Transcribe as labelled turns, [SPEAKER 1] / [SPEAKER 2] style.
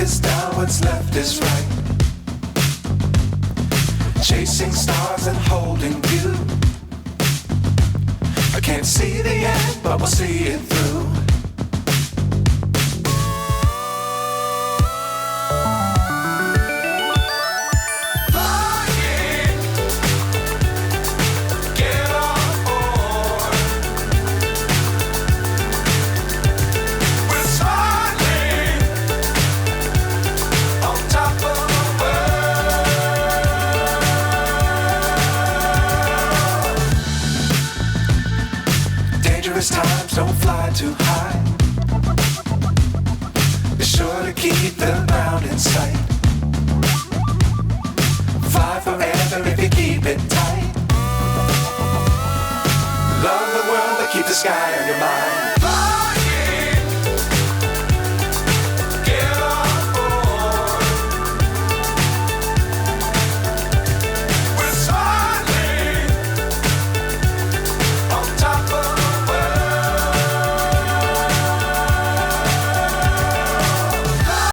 [SPEAKER 1] is down, what's left is right. Chasing stars and holding you. I can't see the end, but we'll see it through. Times don't fly too high. Be sure to keep the ground in sight. Fly forever if you keep it tight. Love the world but keep the sky on your mind.